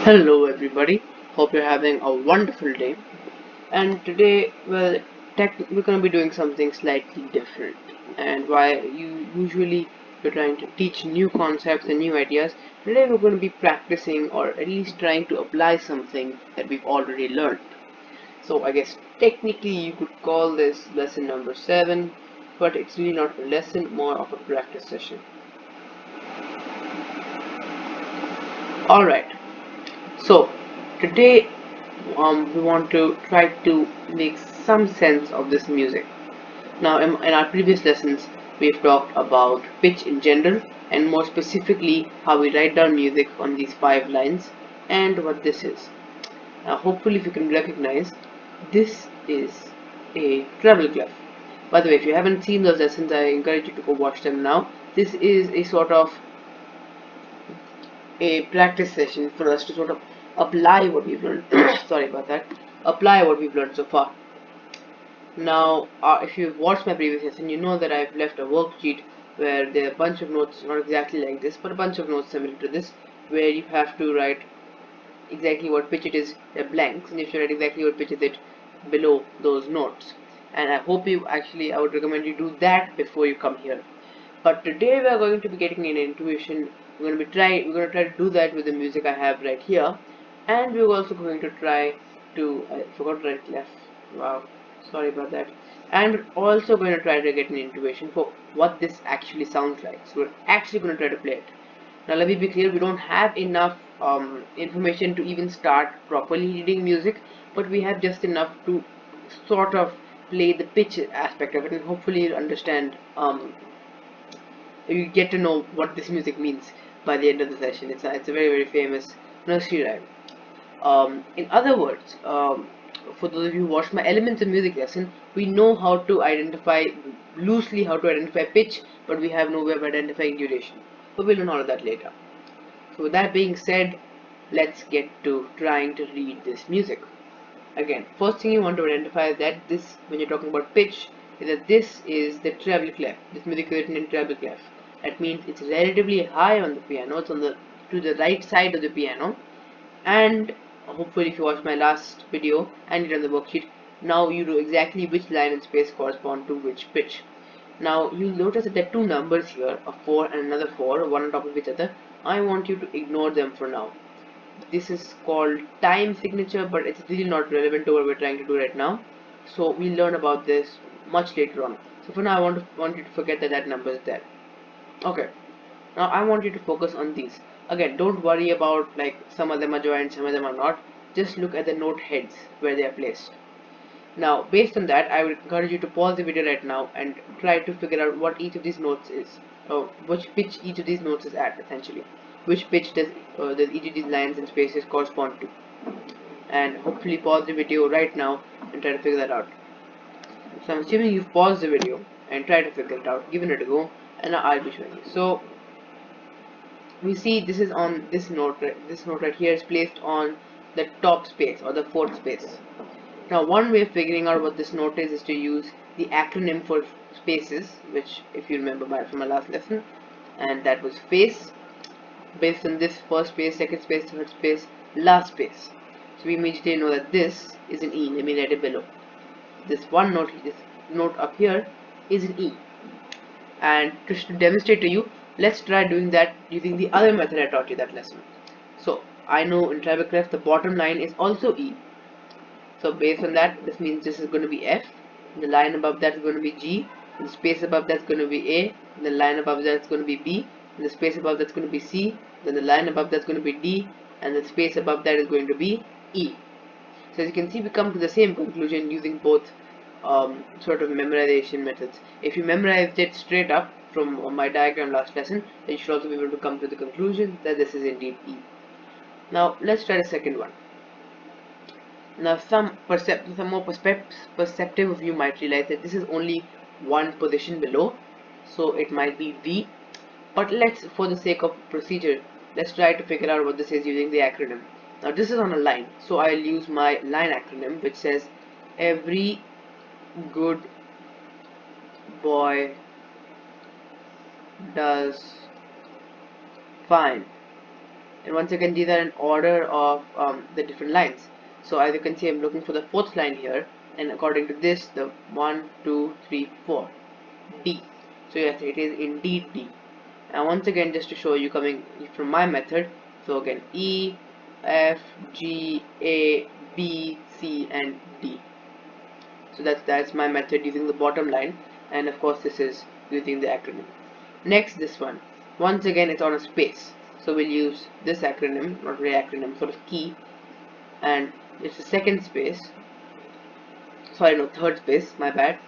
Hello everybody, hope you're having a wonderful day. And today, we're going to be doing something slightly different. And while you're trying to teach new concepts and new ideas, today we're going to be practicing or at least trying to apply something that we've already learned. So I guess technically you could call this lesson number 7, but it's really not a lesson, more of a practice session. Alright, so today we want to try to make some sense of this music. Now, in our previous lessons, we've talked about pitch in general and more specifically how we write down music on these 5 lines and what this is. Now, hopefully, if you can recognize, this is a treble clef. By the way, if you haven't seen those lessons, I encourage you to go watch them now. This is a sort of a practice session for us to sort of apply what we've learned. Sorry about that. Apply what we've learned so far. Now, if you've watched my previous lesson, you know that I've left a worksheet where there are a bunch of notes, not exactly like this, but a bunch of notes similar to this, where you have to write exactly what pitch it is, they're blanks, and you should write exactly what pitch is it below those notes. And I hope I would recommend you do that before you come here. But today we are going to be getting an intuition. We're going to try to do that with the music I have right here, and we're also going to try to. I forgot to write left. Wow, sorry about that. And we're also going to try to get an intuition for what this actually sounds like. So we're actually going to try to play it. Now let me be clear, we don't have enough information to even start properly reading music, but we have just enough to sort of play the pitch aspect of it, and hopefully you'll understand you get to know what this music means by the end of the session. It's a very, very famous nursery rhyme. In other words, for those of you who watched my elements of music lesson, we know how to identify loosely how to identify pitch, but we have no way of identifying duration. But we'll learn all of that later. So with that being said, let's get to trying to read this music. Again, first thing you want to identify is that this, when you're talking about pitch, is that this is the treble clef. This music is written in treble clef. That means it's relatively high on the piano. It's on the to the right side of the piano. And hopefully, if you watched my last video and you done the worksheet, now you know exactly which line and space correspond to which pitch. Now you'll notice that there are two numbers here, a 4 and another 4, one on top of each other. I want you to ignore them for now. This is called time signature, but it's really not relevant to what we're trying to do right now. So we'll learn about this much later on. So for now, I want you to forget that that number is there. Okay. Now I want you to focus on these. Again, don't worry about like some of them are joined, some of them are not. Just look at the note heads where they are placed. Now, based on that, I would encourage you to pause the video right now and try to figure out what each of these notes is, or which pitch each of these notes is at, essentially. Which pitch does each of these lines and spaces correspond to? And hopefully pause the video right now and try to figure that out. So I'm assuming you've paused the video and tried to figure it out, given it a go, and now I'll be showing you. So we see this is on this note. This note right here is placed on the top space or the fourth space. Now, one way of figuring out what this note is to use the acronym for spaces, which, if you remember from my last lesson, and that was FACE, based on this first space, second space, third space, last space. So we immediately know that this is an E. Let me write it below. This one note, this note up here, is an E. And to demonstrate to you, let's try doing that using the other method I taught you that lesson. So I know in Treble Clef the bottom line is also E. So based on that, this means this is going to be F, the line above that is going to be G, the space above that's going to be A, the line above that's going to be B, and the space above that's going to be C, then the line above that's going to be D, and the space above that is going to be E. So as you can see, we come to the same conclusion using both sort of memorization methods. If you memorized it straight up from my diagram last lesson, then you should also be able to come to the conclusion that this is indeed E. Now let's try the second one. Now some more perceptive of you might realize that this is only one position below, so it might be V, but for the sake of procedure, let's try to figure out what this is using the acronym. Now this is on a line, so I'll use my line acronym, which says every good boy does fine. And once again, these are in order of the different lines. So as you can see, I'm looking for the fourth line here, and according to this, the 1, 2, 3, 4, D. So yes, it is indeed D. And once again, just to show you coming from my method, so again E, F, G, A, B, C, and D. So that's my method using the bottom line, and of course this is using the acronym. Next, this one, once again it's on a space, so we'll use this acronym, not really acronym, sort of key, and it's the second space, sorry, no, third space, my bad.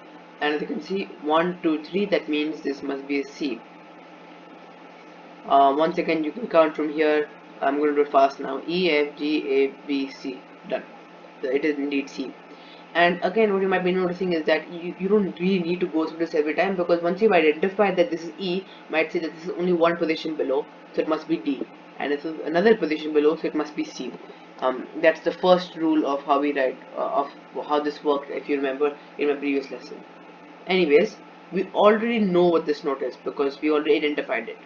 And as you can see, 1, 2, 3, that means this must be a C. Once again, you can count from here. I'm going to do it fast now. E, F, G, A, B, C. Done. So it is indeed C. And again, what you might be noticing is that you don't really need to go through this every time, because once you've identified that this is E, you might say that this is only one position below, so it must be D. And this is another position below, so it must be C. That's the first rule of how we write, of how this worked, if you remember in my previous lesson. Anyways, we already know what this note is because we already identified it.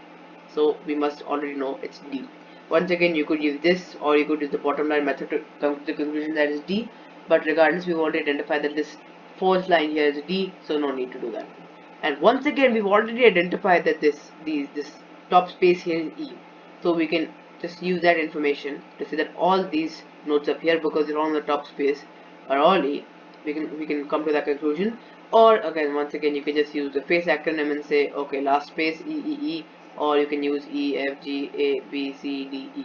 So we must already know it's D. Once again, you could use this, or you could use the bottom line method to come to the conclusion that is D. But regardless, we've already identified that this fourth line here is D, so no need to do that. And once again, we've already identified that this top space here is E. So we can just use that information to say that all these notes up here, because they're on the top space, are all E. We can come to that conclusion. Or again, once again, you can just use the face acronym and say, okay, last space E E E, or you can use E F G A B C D E.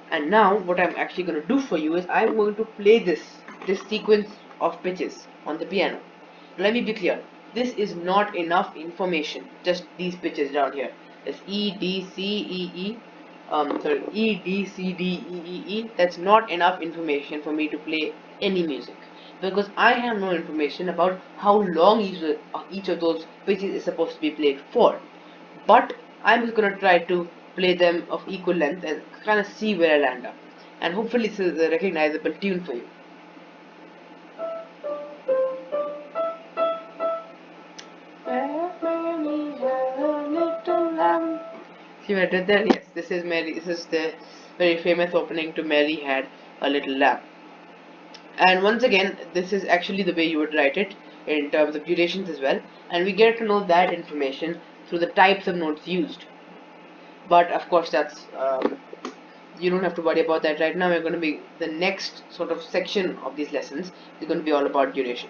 And now what I'm actually going to do for you is I'm going to play this sequence of pitches on the piano. Let me be clear, this is not enough information, just these pitches down here. It's E D C E E, sorry, E D C D E E E. That's not enough information for me to play any music, because I have no information about how long each of those pitches is supposed to be played for. But I'm just gonna try to play them of equal length and kind of see where I land up. And hopefully this is a recognizable tune for you. See what I did there? Yes, this is Mary. This is the very famous opening to Mary Had a Little Lamb. And once again, this is actually the way you would write it in terms of durations as well. And we get to know that information through the types of notes used. But of course, that's you don't have to worry about that right now. We're going to be the next sort of section of these lessons is going to be all about duration.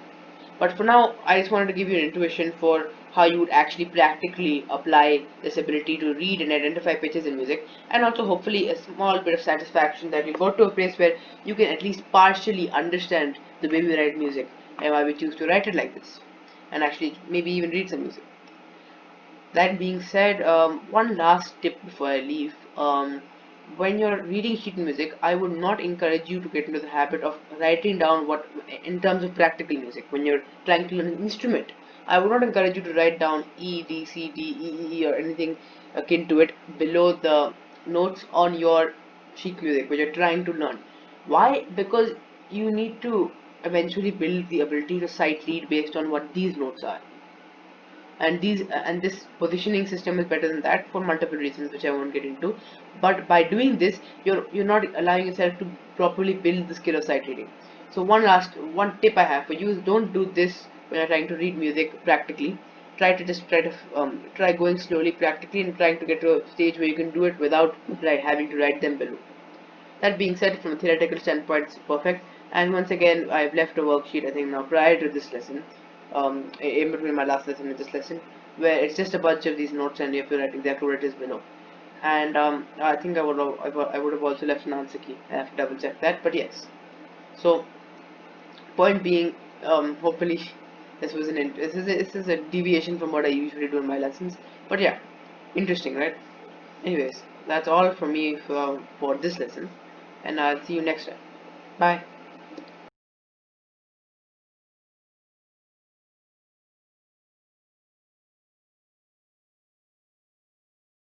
But for now, I just wanted to give you an intuition for how you would actually practically apply this ability to read and identify pitches in music, and also hopefully a small bit of satisfaction that you got to a place where you can at least partially understand the way we write music and why we choose to write it like this, and actually maybe even read some music. That being said, one last tip before I leave. When you're reading sheet music, I would not encourage you to get into the habit of writing down what, in terms of practical music, when you're trying to learn an instrument, I would not encourage you to write down E, D, C, D, E, E, or anything akin to it below the notes on your sheet music when you're trying to learn. Why? Because you need to eventually build the ability to sight read based on what these notes are, and this positioning system is better than that for multiple reasons which I won't get into. But by doing this, you're not allowing yourself to properly build the skill of sight reading. So one tip I have for you is don't do this when you're trying to read music practically. Try going slowly practically and trying to get to a stage where you can do it without having to write them below. That being said, from a theoretical standpoint, it's perfect. And once again, I've left a worksheet, I think now, prior to this lesson, in between my last lesson and this lesson, where it's just a bunch of these notes and you have to write exactly what it is below. And I think I would have also left an answer key. I have to double check that, but yes. So, point being, hopefully, this is a deviation from what I usually do in my lessons. But yeah, interesting, right? Anyways, that's all from me for this lesson, and I'll see you next time. Bye.